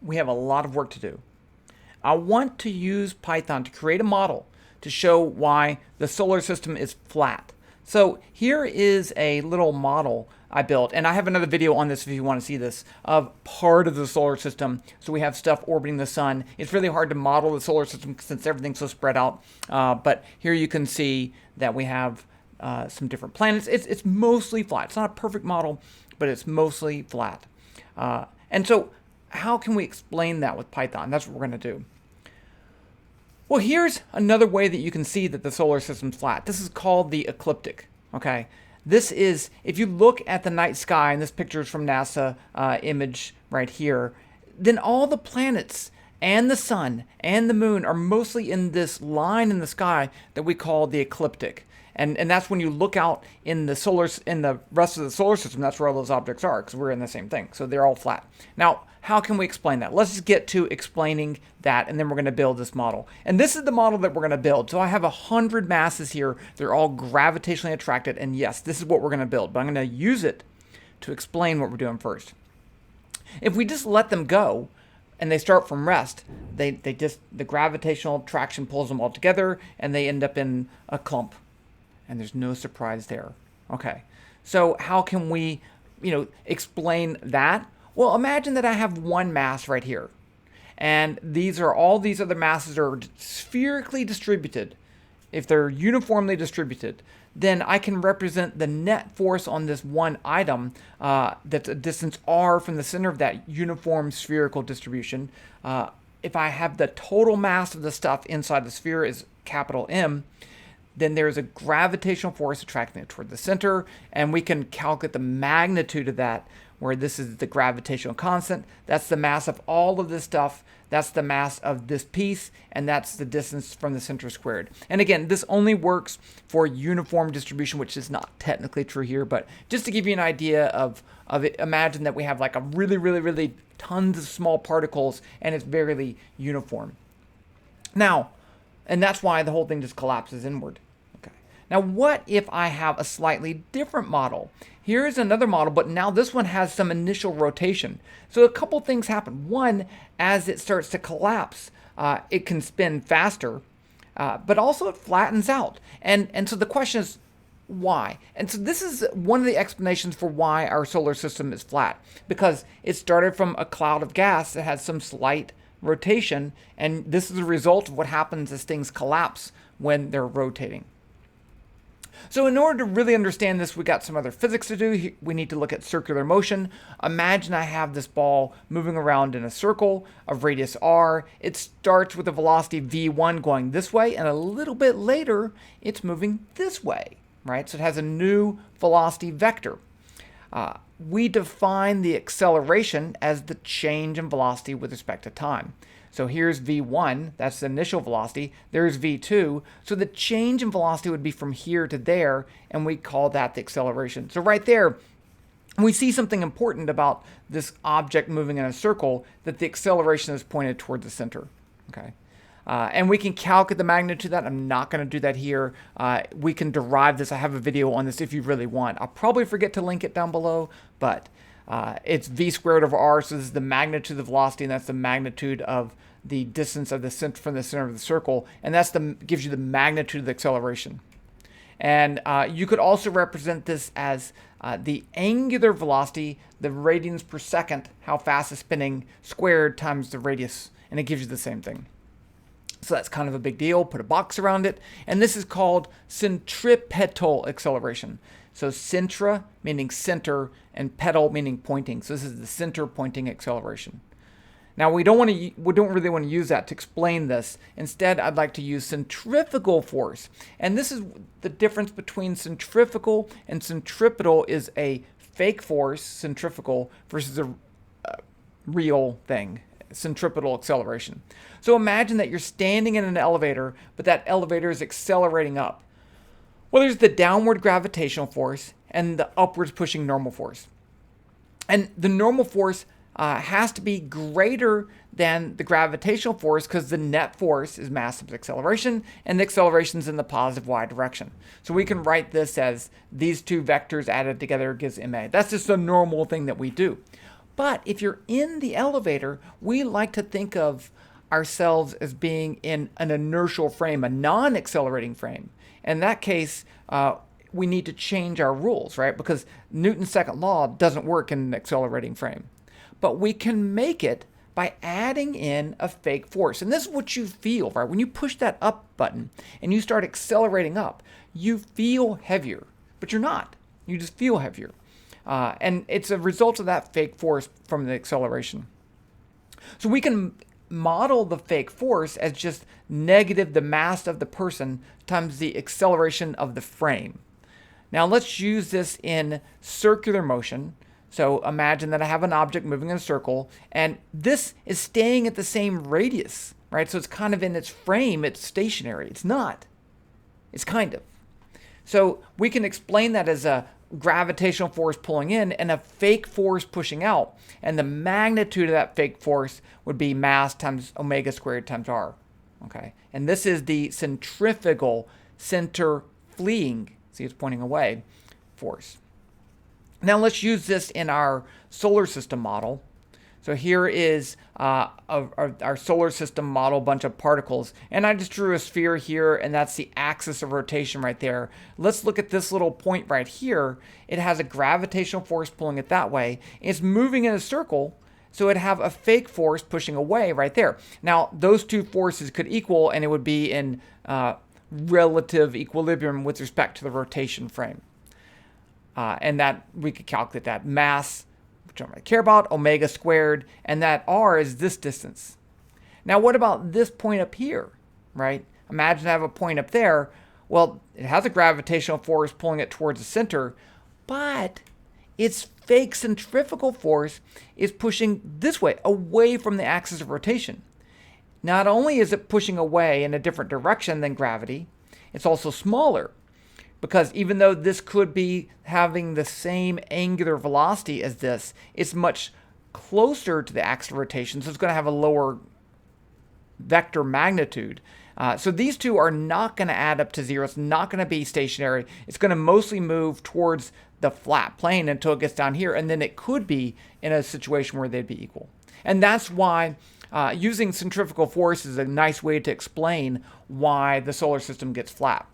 we have a lot of work to do. I want to use Python to create a model to show why the solar system is flat. So here is a little model I built, and I have another video on this if you want to see this, of part of the solar system. So we have stuff orbiting the sun. It's really hard to model the solar system since everything's so spread out. But here you can see that we have some different planets. It's mostly flat. It's not a perfect model, but it's mostly flat. And so how can we explain that with Python? That's what we're going to do. Well, here's another way that you can see that the solar system's flat. This is called the ecliptic, okay? This is, if you look at the night sky, and this picture is from NASA image right here, then all the planets and the sun and the moon are mostly in this line in the sky that we call the ecliptic. And that's when you look out in the rest of the solar system, that's where all those objects are, because we're in the same thing. So they're all flat. Now, how can we explain that? Let's just get to explaining that, and then we're going to build this model. And this is the model that we're going to build. So I have 100 masses here. They're all gravitationally attracted. And yes, this is what we're going to build. But I'm going to use it to explain what we're doing first. If we just let them go, and they start from rest, the gravitational attraction pulls them all together, and they end up in a clump. And there's no surprise there. Okay, so how can we, explain that? Well, imagine that I have one mass right here, and all these other masses are spherically distributed. If they're uniformly distributed, then I can represent the net force on this one item that's a distance r from the center of that uniform spherical distribution. If I have the total mass of the stuff inside the sphere is capital M, then there's a gravitational force attracting it toward the center, and we can calculate the magnitude of that, where this is the gravitational constant. That's the mass of all of this stuff. That's the mass of this piece, and that's the distance from the center squared. And again, this only works for uniform distribution, which is not technically true here, but just to give you an idea of it, imagine that we have like a really, really, really tons of small particles, and it's very uniform. Now, and that's why the whole thing just collapses inward. Now, what if I have a slightly different model? Here's another model, but now this one has some initial rotation. So a couple things happen. One, as it starts to collapse, it can spin faster, but also it flattens out. And so the question is, why? And so this is one of the explanations for why our solar system is flat, because it started from a cloud of gas that has some slight rotation, and this is a result of what happens as things collapse when they're rotating. So in order to really understand this, we got some other physics to do. We need to look at circular motion. Imagine I have this ball moving around in a circle of radius r. It starts with a velocity v1 going this way, and a little bit later, it's moving this way, right? So it has a new velocity vector. We define the acceleration as the change in velocity with respect to time. So here's v1, that's the initial velocity. There's v2. So the change in velocity would be from here to there, and we call that the acceleration. So right there, we see something important about this object moving in a circle, that the acceleration is pointed toward the center. Okay, and we can calculate the magnitude of that. I'm not going to do that here. We can derive this. I have a video on this if you really want. I'll probably forget to link it down below, but it's v squared over r, so this is the magnitude of the velocity, and that's the magnitude of the distance of the center from the center of the circle, and that's gives you the magnitude of the acceleration. And you could also represent this as the angular velocity, the radians per second, how fast it's spinning, squared times the radius, and it gives you the same thing. So that's kind of a big deal. Put a box around it, and this is called centripetal acceleration. So centra meaning center, and petal meaning pointing. So this is the center pointing acceleration. Now we don't really want to use that to explain this. Instead, I'd like to use centrifugal force. And this is the difference between centrifugal and centripetal is a fake force, centrifugal, versus a real thing, centripetal acceleration. So imagine that you're standing in an elevator, but that elevator is accelerating up. Well, there's the downward gravitational force and the upwards pushing normal force. And the normal force has to be greater than the gravitational force, because the net force is mass times acceleration, and the acceleration is in the positive y direction. So we can write this as these two vectors added together gives ma. That's just a normal thing that we do. But if you're in the elevator, we like to think of ourselves as being in an inertial frame, a non-accelerating frame. In that case, we need to change our rules, right? Because Newton's second law doesn't work in an accelerating frame. But we can make it by adding in a fake force. And this is what you feel, right? When you push that up button and you start accelerating up, you feel heavier, but you're not. You just feel heavier. And it's a result of that fake force from the acceleration. So we can model the fake force as just negative the mass of the person times the acceleration of the frame. Now let's use this in circular motion. So imagine that I have an object moving in a circle, and this is staying at the same radius, right? So it's kind of in its frame, it's stationary. It's not. It's kind of. So we can explain that as a gravitational force pulling in and a fake force pushing out. And the magnitude of that fake force would be mass times omega squared times r. Okay? And this is the centrifugal center fleeing, see it's pointing away, force. Now let's use this in our solar system model. So here is our solar system model, bunch of particles. And I just drew a sphere here, and that's the axis of rotation right there. Let's look at this little point right here. It has a gravitational force pulling it that way. It's moving in a circle, so it'd have a fake force pushing away right there. Now, those two forces could equal, and it would be in relative equilibrium with respect to the rotation frame. And that we could calculate that mass, which I don't really care about, omega squared, and that r is this distance. Now what about this point up here, right? Imagine I have a point up there. Well, it has a gravitational force pulling it towards the center, but its fake centrifugal force is pushing this way, away from the axis of rotation. Not only is it pushing away in a different direction than gravity, it's also smaller. Because even though this could be having the same angular velocity as this, it's much closer to the axis of rotation, so it's going to have a lower vector magnitude. So these two are not going to add up to zero. It's not going to be stationary. It's going to mostly move towards the flat plane until it gets down here, and then it could be in a situation where they'd be equal. And that's why using centrifugal force is a nice way to explain why the solar system gets flat.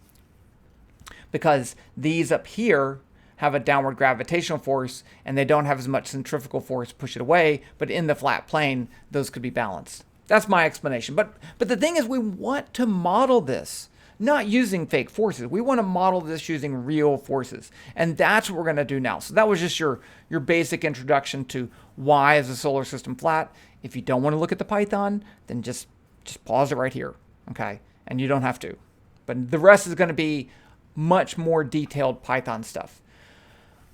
Because these up here have a downward gravitational force, and they don't have as much centrifugal force to push it away, but in the flat plane, those could be balanced. That's my explanation. But the thing is, we want to model this, not using fake forces. We want to model this using real forces, and that's what we're going to do now. So that was just your basic introduction to why is the solar system flat. If you don't want to look at the Python, then just pause it right here, okay? And you don't have to. But the rest is going to be much more detailed Python stuff.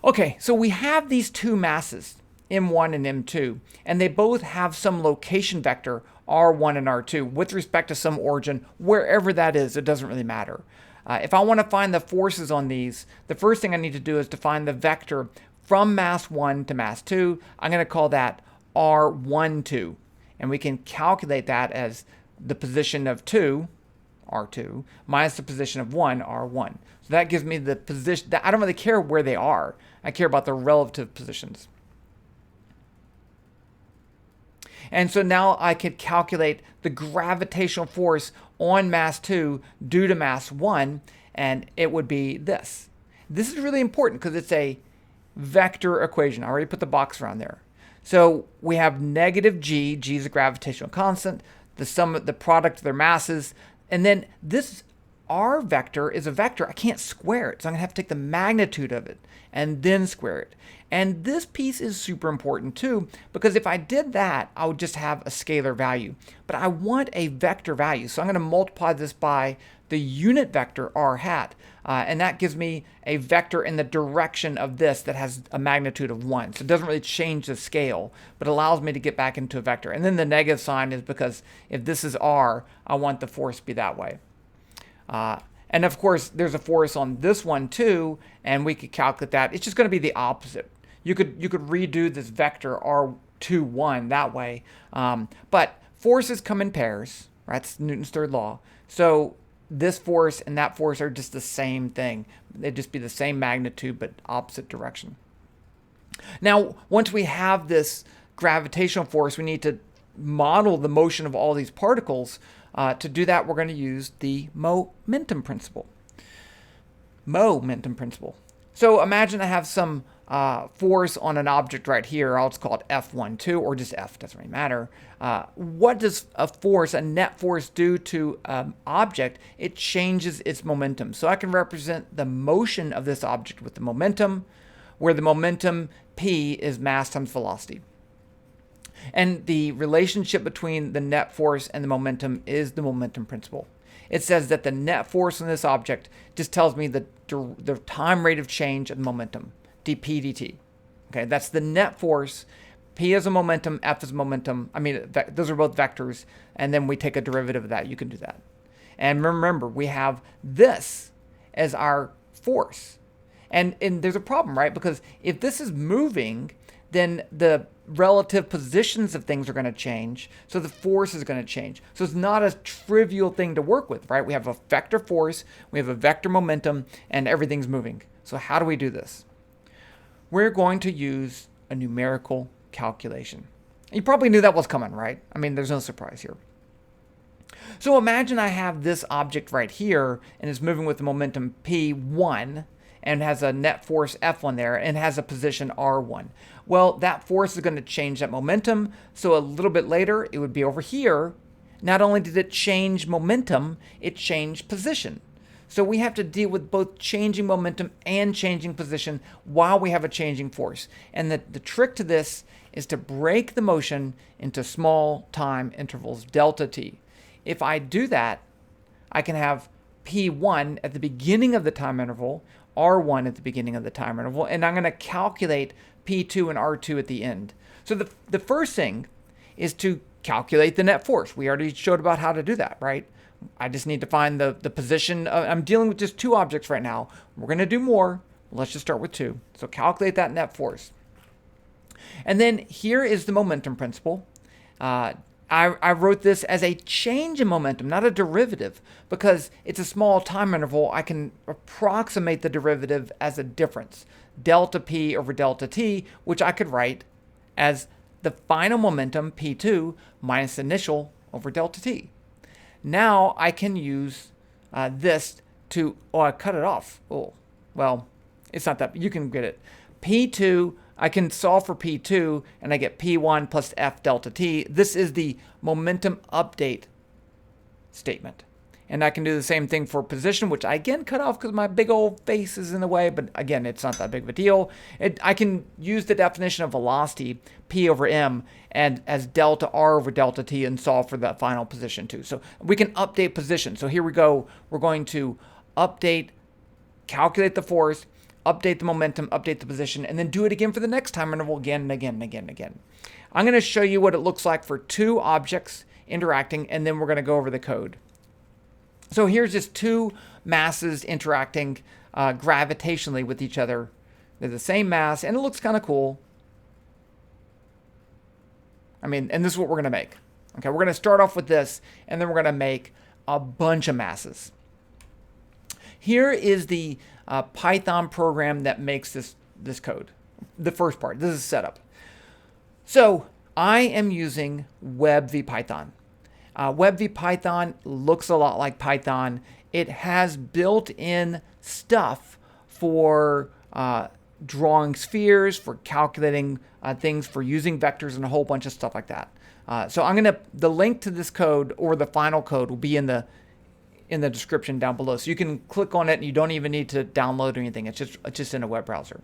Okay, so we have these two masses, m1 and m2, and they both have some location vector, r1 and r2, with respect to some origin, wherever that is, it doesn't really matter. If I want to find the forces on these, the first thing I need to do is define the vector from mass 1 to mass 2. I'm going to call that r12, and we can calculate that as the position of 2, r2, minus the position of 1, r1. So that gives me the position. I don't really care where they are. I care about the relative positions. And so now I could calculate the gravitational force on mass 2 due to mass 1, and it would be this. This is really important because it's a vector equation. I already put the box around there. So we have negative g, g is a gravitational constant, the sum of the product of their masses, and then this r vector is a vector. I can't square it, so I'm going to have to take the magnitude of it and then square it. And this piece is super important too, because if I did that, I would just have a scalar value. But I want a vector value, so I'm going to multiply this by the unit vector r hat, and that gives me a vector in the direction of this that has a magnitude of 1. So it doesn't really change the scale, but allows me to get back into a vector. And then the negative sign is because if this is r, I want the force to be that way. And of course, there's a force on this one too, and we could calculate that. It's just going to be the opposite. You could redo this vector r21 that way, but forces come in pairs, right? That's Newton's third law. So this force and that force are just the same thing. They'd just be the same magnitude, but opposite direction. Now, once we have this gravitational force, we need to model the motion of all these particles. To do that, we're going to use the momentum principle. Momentum principle. So imagine I have some force on an object right here. I'll just call it F12 or just F, doesn't really matter. What does a force, a net force, do to an object? It changes its momentum. So I can represent the motion of this object with the momentum, where the momentum P is mass times velocity. And the relationship between the net force and the momentum is the momentum principle. It says that the net force on this object just tells me the time rate of change of momentum, dp dt. Okay, that's the net force. P is a momentum, F is momentum. I mean, those are both vectors, and then we take a derivative of that. You can do that. And remember, we have this as our force. And there's a problem, right? Because if this is moving, then the relative positions of things are going to change. So the force is going to change. So it's not a trivial thing to work with, right? We have a vector force, we have a vector momentum, and everything's moving. So how do we do this? We're going to use a numerical calculation. You probably knew that was coming, right? I mean, there's no surprise here. So imagine I have this object right here, and it's moving with the momentum P1, and has a net force F1 there, and has a position R1. Well, that force is going to change that momentum, so a little bit later, it would be over here. Not only did it change momentum, it changed position. So we have to deal with both changing momentum and changing position while we have a changing force. And the trick to this is to break the motion into small time intervals, delta t. If I do that, I can have P1 at the beginning of the time interval, R1 at the beginning of the time interval, and I'm going to calculate P2 and R2 at the end. So the first thing is to calculate the net force. We already showed about how to do that, right? I just need to find the position. I'm dealing with just two objects right now. We're going to do more. Let's just start with two. So calculate that net force. And then here is the momentum principle. I wrote this as a change in momentum, not a derivative, because it's a small time interval. I can approximate the derivative as a difference, delta p over delta t, which I could write as the final momentum, P2, minus initial over delta t. Now I can use this to, I cut it off. Oh, well, it's not that, you can get it. P2, I can solve for P2, and I get P1 plus F delta t. This is the momentum update statement. And I can do the same thing for position, which I again cut off because my big old face is in the way, but again, it's not that big of a deal. I can use the definition of velocity, P over M, and as delta R over delta T, and solve for that final position too. So we can update position. So here we go. We're going to update, calculate the force, update the momentum, update the position, and then do it again for the next time interval again and again and again and again. I'm going to show you what it looks like for two objects interacting, and then we're going to go over the code. So here's just two masses interacting gravitationally with each other. They're the same mass, and it looks kind of cool. I mean, and this is what we're going to make. Okay, we're going to start off with this, and then we're going to make a bunch of masses. Here is the Python program that makes this code. The first part, this is setup. So I am using Web Vpython. Web Vpython looks a lot like Python. It has built-in stuff for drawing spheres, for calculating things, for using vectors, and a whole bunch of stuff like that. So the link to this code, or the final code, will be in the description down below. So you can click on it, and you don't even need to download or anything. It's just in a web browser.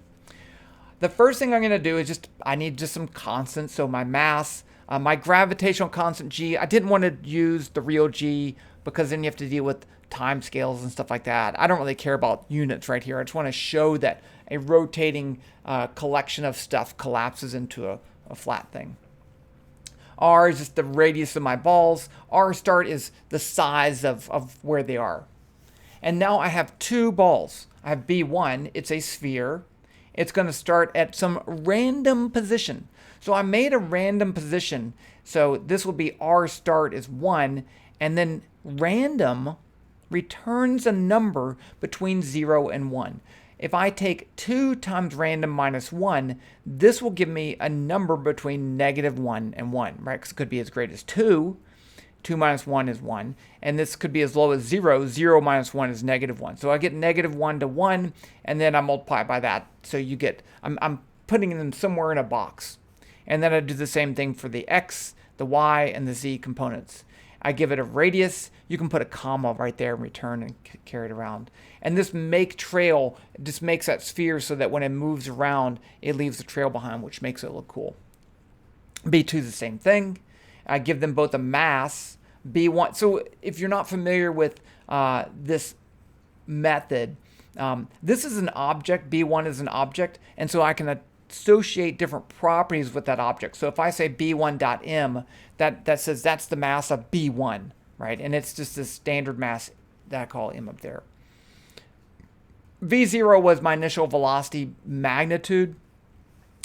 The first thing I'm going to do is I need just some constants. So my mass, my gravitational constant g. I didn't want to use the real g because then you have to deal with time scales and stuff like that. I don't really care about units right here. I just want to show that a rotating collection of stuff collapses into a flat thing. R is just the radius of my balls. R start is the size of where they are. And now I have two balls. I have B1, it's a sphere. It's going to start at some random position. So I made a random position. So this will be R start is 1, and then random returns a number between 0 and 1. if I take 2 times random minus 1, this will give me a number between -1 and 1, right? Because it could be as great as 2. 2 minus 1 is 1. And this could be as low as 0. 0 minus 1 is -1. So I get -1 to 1, and then I multiply by that. So you get, I'm putting them somewhere in a box. And then I do the same thing for the x, the y, and the z components. I give it a radius. You can put a comma right there and return and carry it around. And this make trail just makes that sphere so that when it moves around, it leaves a trail behind, which makes it look cool. B2 is the same thing. I give them both a mass, B1. So if you're not familiar with this method, this is an object. B1 is an object. And so I can associate different properties with that object. So if I say B1.m, that says that's the mass of B1, right? And it's just this standard mass that I call m up there. V0 was my initial velocity magnitude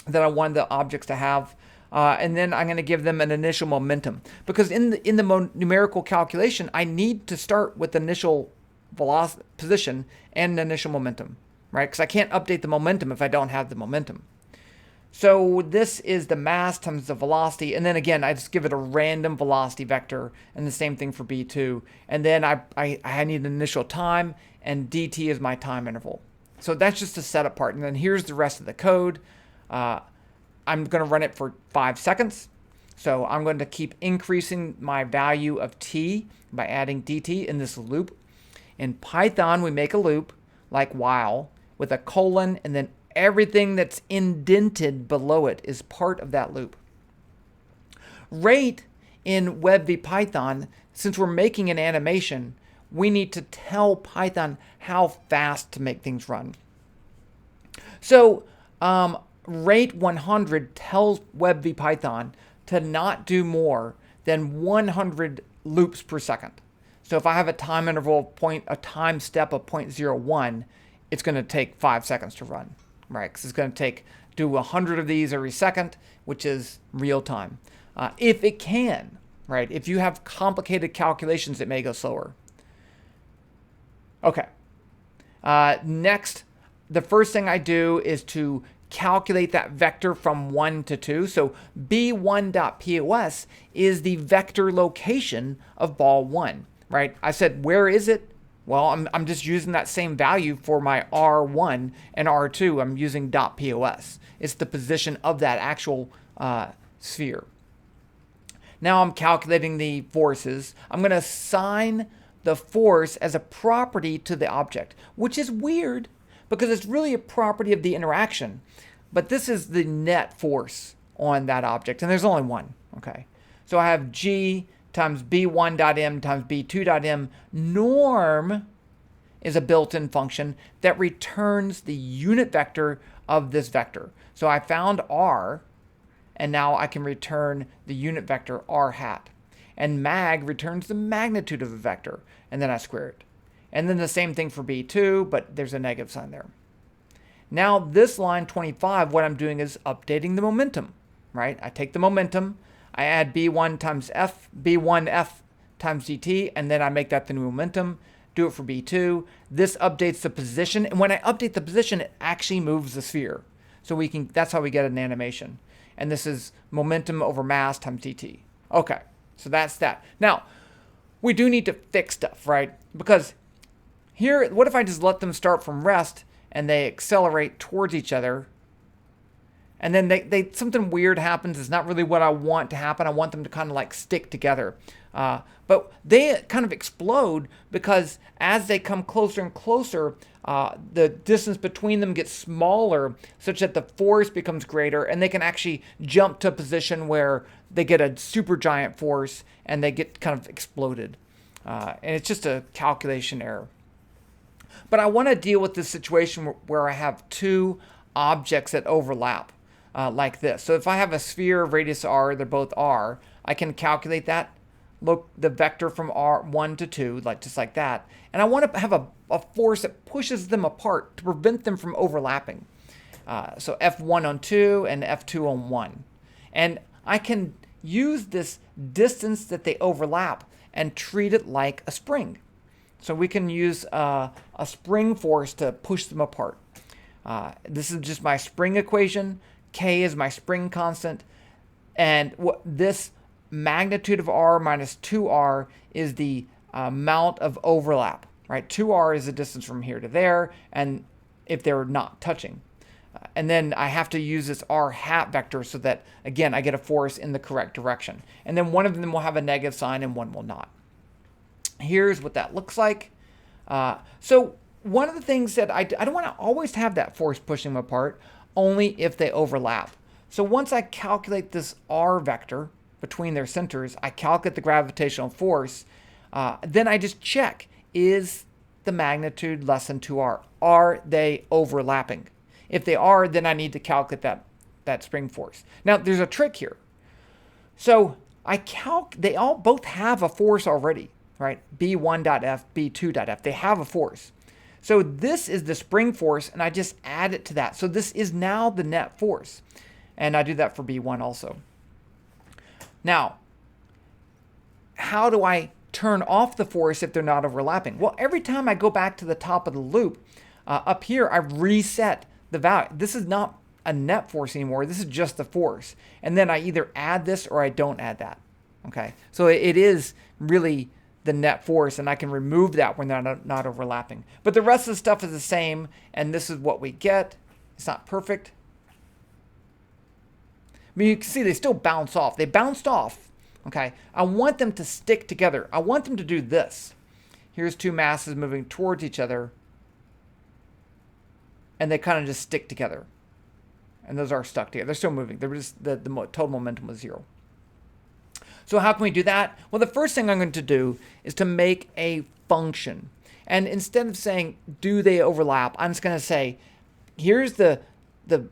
that I wanted the objects to have. And then I'm going to give them an initial momentum. Because in the numerical calculation, I need to start with the initial velocity position and the initial momentum, right? Because I can't update the momentum if I don't have the momentum. So this is the mass times the velocity, and then again, I just give it a random velocity vector, and the same thing for B2. And then I need an initial time, and dt is my time interval. So that's just the setup part, and then here's the rest of the code. I'm going to run it for 5 seconds. So I'm going to keep increasing my value of t by adding dt in this loop. In Python, we make a loop like while with a colon, and then everything that's indented below it is part of that loop. Rate in Web Vpython, since we're making an animation, we need to tell Python how fast to make things run. So rate 100 tells Web Vpython to not do more than 100 loops per second. So if I have a time interval of a time step of 0.01, it's going to take 5 seconds to run. Right, because it's going to do 100 of these every second, which is real time. If it can, right? If you have complicated calculations, it may go slower. Okay. Next, the first thing I do is to calculate that vector from 1 to 2. So b1.pos is the vector location of ball 1, right? I said, where is it? Well, I'm just using that same value for my R1 and R2. I'm using .pos. It's the position of that actual sphere. Now I'm calculating the forces. I'm going to assign the force as a property to the object, which is weird because it's really a property of the interaction. But this is the net force on that object, and there's only one. Okay, so I have G times b1.m times b2.m. Norm is a built-in function that returns the unit vector of this vector. So I found r, and now I can return the unit vector r hat. And mag returns the magnitude of the vector, and then I square it. And then the same thing for b2, but there's a negative sign there. Now this line 25, what I'm doing is updating the momentum, right? I take the momentum, I add b1 times f, b1f times dt, and then I make that the new momentum. Do it for b2. This updates the position, and when I update the position, it actually moves the sphere. So that's how we get an animation. And this is momentum over mass times dt. Okay, so that's that. Now, we do need to fix stuff, right? Because here, what if I just let them start from rest and they accelerate towards each other? And then something weird happens. It's not really what I want to happen. I want them to kind of like stick together. But they kind of explode because as they come closer and closer, the distance between them gets smaller such that the force becomes greater, and they can actually jump to a position where they get a super giant force and they get kind of exploded. And it's just a calculation error. But I want to deal with this situation where I have two objects that overlap. Like this. So if I have a sphere of radius r, they're both r, I can calculate that, look the vector from r1 to 2, just like that. And I want to have a force that pushes them apart to prevent them from overlapping. So F1 on 2 and F2 on 1. And I can use this distance that they overlap and treat it like a spring. So we can use a spring force to push them apart. This is just my spring equation. K is my spring constant. And this magnitude of r minus 2r is the amount of overlap, right? 2r is the distance from here to there, and if they're not touching. And then I have to use this r hat vector so that, again, I get a force in the correct direction. And then one of them will have a negative sign and one will not. Here's what that looks like. So one of the things that I don't want to always have that force pushing them apart, only if they overlap. So once I calculate this r vector between their centers, I calculate the gravitational force, then I just check, is the magnitude less than 2r? Are they overlapping? If they are, then I need to calculate that spring force. Now, there's a trick here. So they all both have a force already, right? B1.f, B2.f. They have a force. So this is the spring force, and I just add it to that. So this is now the net force. And I do that for B1 also. Now, how do I turn off the force if they're not overlapping? Well, every time I go back to the top of the loop, up here, I reset the value. This is not a net force anymore. This is just the force. And then I either add this or I don't add that. Okay, so it is really the net force, and I can remove that when they're not overlapping. But the rest of the stuff is the same, and this is what we get. It's not perfect. I mean, you can see they still bounce off. They bounced off. Okay, I want them to stick together. I want them to do this. Here's two masses moving towards each other, and they kind of just stick together. And those are stuck together. They're still moving. They're just the total momentum was 0. So how can we do that? Well, the first thing I'm going to do is to make a function. And instead of saying, do they overlap, I'm just going to say, here's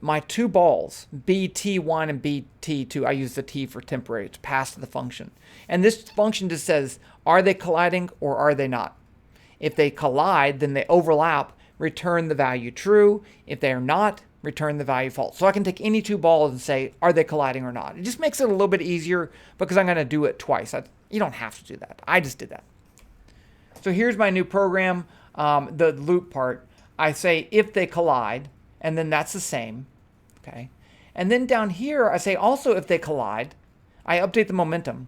my two balls, BT1 and BT2. I use the T for temporary. It's passed to the function. And this function just says, are they colliding or are they not? If they collide, then they overlap, return the value true. If they are not, return the value false. So I can take any two balls and say, are they colliding or not? It just makes it a little bit easier because I'm going to do it twice. You don't have to do that. I just did that. So here's my new program, the loop part. I say if they collide, and then that's the same. Okay. And then down here, I say also if they collide, I update the momentum.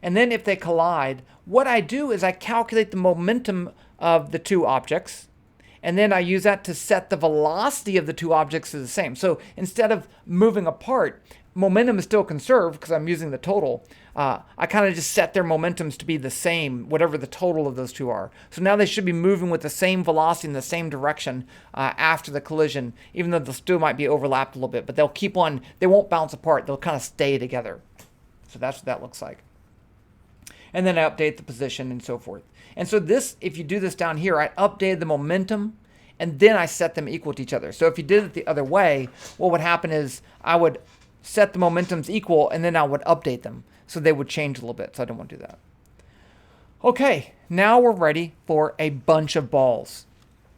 And then if they collide, what I do is I calculate the momentum of the two objects. And then I use that to set the velocity of the two objects to the same. So instead of moving apart, momentum is still conserved because I'm using the total. I kind of just set their momentums to be the same, whatever the total of those two are. So now they should be moving with the same velocity in the same direction after the collision, even though they still might be overlapped a little bit. But they'll keep on, they won't bounce apart. They'll kind of stay together. So that's what that looks like. And then I update the position and so forth. And so this, if you do this down here, I updated the momentum and then I set them equal to each other. So if you did it the other way, what would happen is I would set the momentums equal and then I would update them. So they would change a little bit. So I don't want to do that. Okay, now we're ready for a bunch of balls.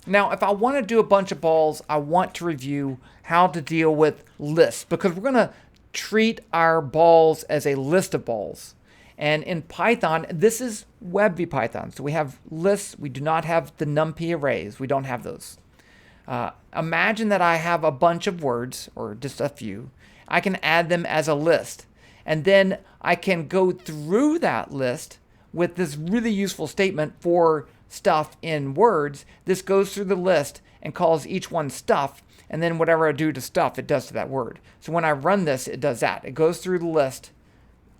Now, if I want to do a bunch of balls, I want to review how to deal with lists because we're going to treat our balls as a list of balls. And in Python, this is Web Vpython. So we have lists. We do not have the NumPy arrays. We don't have those. Imagine that I have a bunch of words, or just a few. I can add them as a list. And then I can go through that list with this really useful statement for stuff in words. This goes through the list and calls each one stuff. And then whatever I do to stuff, it does to that word. So when I run this, it does that. It goes through the list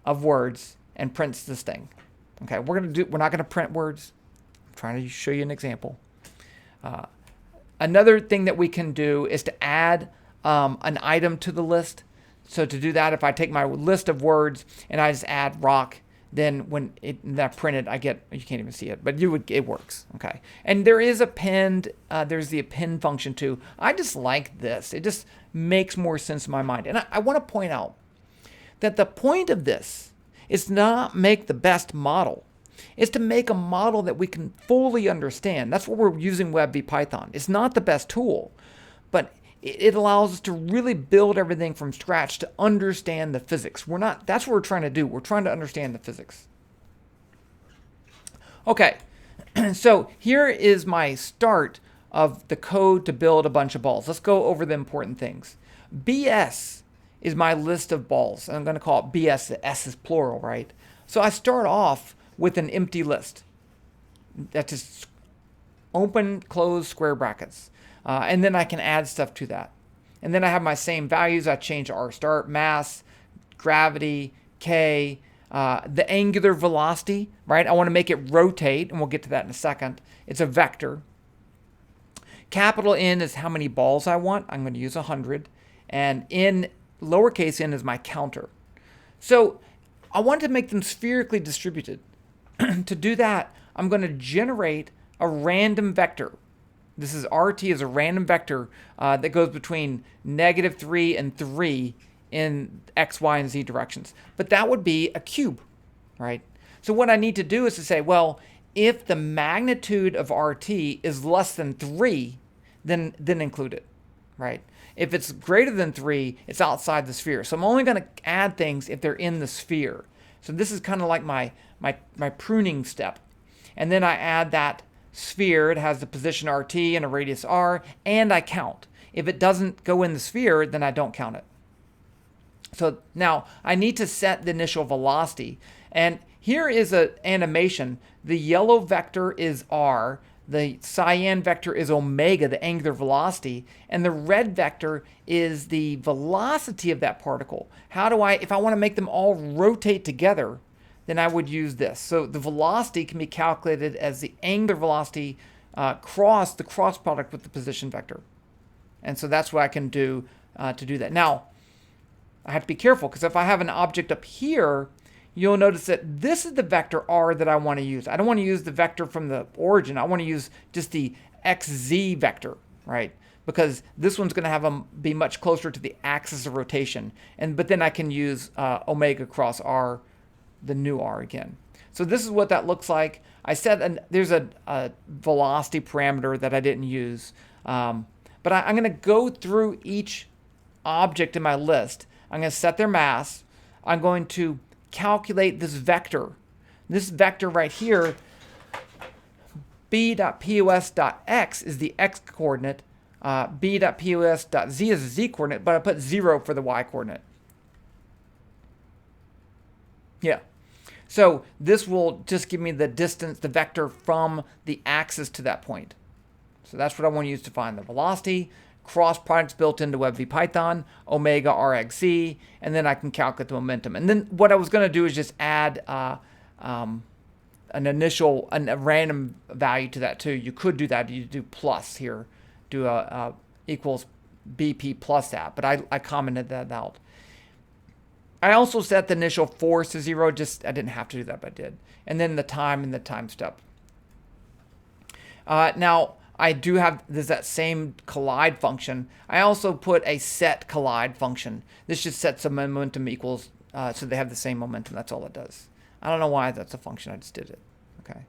of words and prints this thing. Okay, we're not gonna print words. I'm trying to show you an example. Another thing that we can do is to add an item to the list. So to do that, if I take my list of words and I just add rock, then when I print it, I get, you can't even see it, but it works. Okay, and there is append. There's the append function too. I just like this. It just makes more sense in my mind. And I want to point out that the point of this is not make the best model. It's to make a model that we can fully understand. That's what we're using Web Vpython. It's not the best tool, but it allows us to really build everything from scratch to understand the physics. That's what we're trying to do. We're trying to understand the physics. Okay, so here is my start of the code to build a bunch of balls. Let's go over the important things. BS is my list of balls, and I'm going to call it BS. The S is plural, right? So I start off with an empty list. That's just open, close, square brackets. And then I can add stuff to that. And then I have my same values. I change R start, mass, gravity, K, the angular velocity, right? I want to make it rotate, and we'll get to that in a second. It's a vector. Capital N is how many balls I want. I'm going to use 100. And in lowercase n is my counter. So I want to make them spherically distributed. To do that, I'm going to generate a random vector. This is RT is a random vector that goes between -3 and 3 in X, Y, and Z directions. But that would be a cube, right? So what I need to do is to say, well, if the magnitude of RT is less than 3, then include it, right? If it's greater than 3, it's outside the sphere. So I'm only going to add things if they're in the sphere. So this is kind of like my pruning step. And then I add that sphere. It has the position RT and a radius R, and I count. If it doesn't go in the sphere, then I don't count it. So now I need to set the initial velocity. And here is an animation. The yellow vector is R. The cyan vector is omega, the angular velocity. And the red vector is the velocity of that particle. How do if I want to make them all rotate together, then I would use this. So the velocity can be calculated as the angular velocity cross the cross product with the position vector. And so that's what I can do to do that. Now, I have to be careful, because if I have an object up here, you'll notice that this is the vector R that I want to use. I don't want to use the vector from the origin. I want to use just the XZ vector, right? Because this one's going to be much closer to the axis of rotation. But then I can use omega cross R, the new R again. So this is what that looks like. I said there's a velocity parameter that I didn't use. But I'm going to go through each object in my list. I'm going to set their mass. I'm going to calculate this vector. This vector right here, b.pos.x is the x coordinate. b.pos.z is the z coordinate, but I put 0 for the y coordinate. Yeah. So this will just give me the distance, the vector from the axis to that point. So that's what I want to use to find the velocity. Cross products built into Web Vpython, omega rxz, and then I can calculate the momentum. And then what I was going to do is just add a random value to that too. You could do that. You do plus here, do a equals BP plus that, but I commented that out. I also set the initial force to 0. I didn't have to do that, but I did. And then the time and the time step. Now, I do have that same collide function. I also put a set collide function. This just sets the momentum equals, so they have the same momentum. That's all it does. I don't know why that's a function. I just did it. Okay.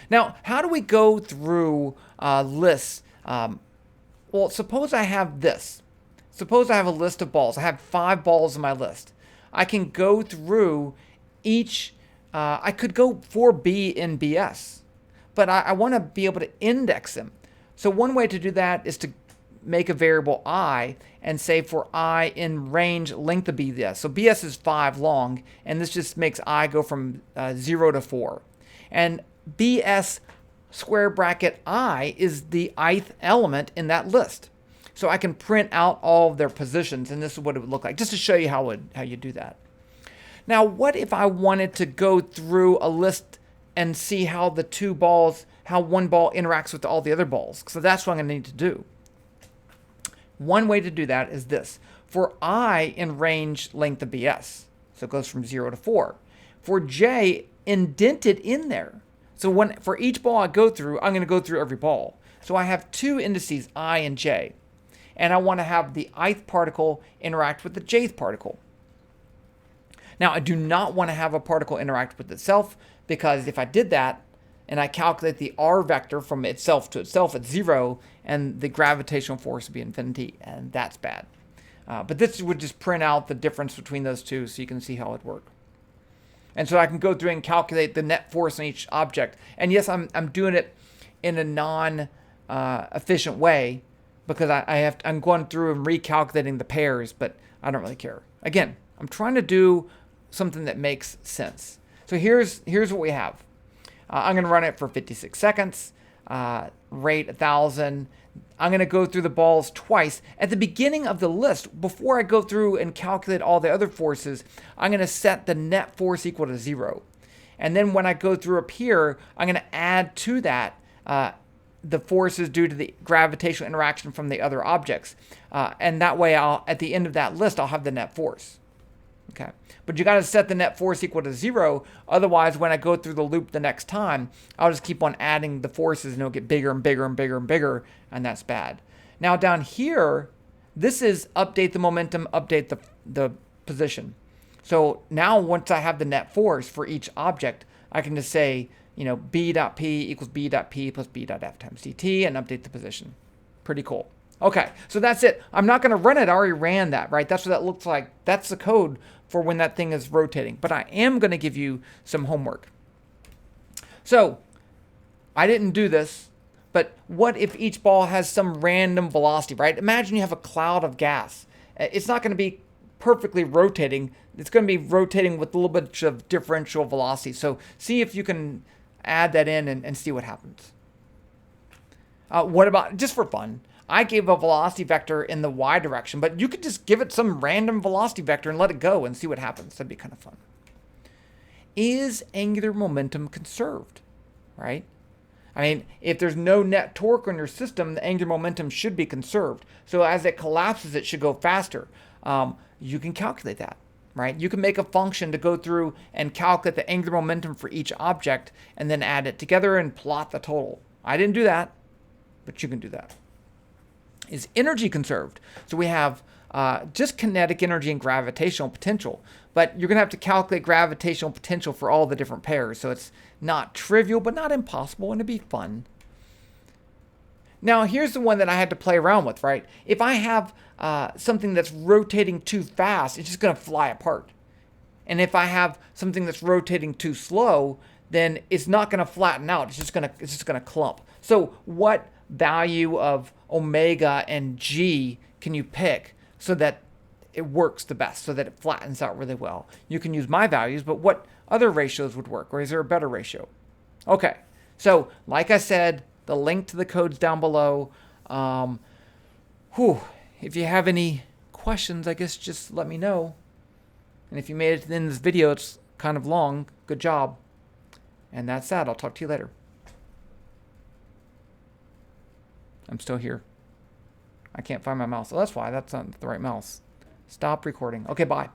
Now, how do we go through lists? Well, suppose I have this. Suppose I have a list of balls. I have 5 balls in my list. I can go through each. I could go for B in BS, but I want to be able to index them. So one way to do that is to make a variable I and say for I in range length of BS. So BS is 5 long, and this just makes I go from 0 to 4. And BS square bracket I is the ith element in that list. So I can print out all of their positions, and this is what it would look like, just to show you how you do that. Now, what if I wanted to go through a list and see how how one ball interacts with all the other balls? So that's what I'm going to need to do. One way to do that is this. For I in range length of BS, so it goes from 0 to 4. For J, indented in there. So for each ball I go through, I'm going to go through every ball. So I have 2 indices, I and J. And I want to have the ith particle interact with the jth particle. Now, I do not want to have a particle interact with itself, because if I did that, and I calculate the r vector from itself to itself at 0, and the gravitational force would be infinity, and that's bad. But this would just print out the difference between those two so you can see how it works. And so I can go through and calculate the net force on each object. And yes, I'm doing it in a efficient way, because I'm going through and recalculating the pairs, but I don't really care. Again, I'm trying to do something that makes sense. So here's what we have. I'm going to run it for 56 seconds, rate 1,000. I'm going to go through the balls twice. At the beginning of the list, before I go through and calculate all the other forces, I'm going to set the net force equal to 0. And then when I go through up here, I'm going to add to that the forces due to the gravitational interaction from the other objects. And that way, at the end of that list, I'll have the net force. Okay, but you got to set the net force equal to 0. Otherwise, when I go through the loop the next time, I'll just keep on adding the forces and it'll get bigger and bigger and bigger and bigger, and that's bad. Now down here, this is update the momentum, update the position. So now once I have the net force for each object, I can just say, B.P equals B.P plus B.F times dt and update the position. Pretty cool. Okay, so that's it. I'm not going to run it. I already ran that, right? That's what that looks like. That's the code for when that thing is rotating. But I am going to give you some homework. So I didn't do this, but what if each ball has some random velocity, right? Imagine you have a cloud of gas. It's not going to be perfectly rotating. It's going to be rotating with a little bit of differential velocity. So see if you can add that in and see what happens. What about, just for fun, I gave a velocity vector in the y direction, but you could just give it some random velocity vector and let it go and see what happens. That'd be kind of fun. Is angular momentum conserved, right? I mean, if there's no net torque on your system, the angular momentum should be conserved. So as it collapses, it should go faster. You can calculate that, right? You can make a function to go through and calculate the angular momentum for each object and then add it together and plot the total. I didn't do that, but you can do that. Is energy conserved? So we have just kinetic energy and gravitational potential, but you're going to have to calculate gravitational potential for all the different pairs. So it's not trivial, but not impossible, and it'd be fun. Now, here's the one that I had to play around with, right? If I have something that's rotating too fast, it's just going to fly apart. And if I have something that's rotating too slow, then it's not going to flatten out. It's just going to clump. So what value of omega and g can you pick so that it works the best, so that it flattens out really well? You can use my values, but what other ratios would work, or is there a better ratio? Okay, so like I said, the link to the code's down below. If you have any questions, I guess just let me know. And if you made it to the end of this video, it's kind of long. Good job. And that's that. I'll talk to you later. I'm still here. I can't find my mouse. Oh, that's why. That's not the right mouse. Stop recording. Okay, bye.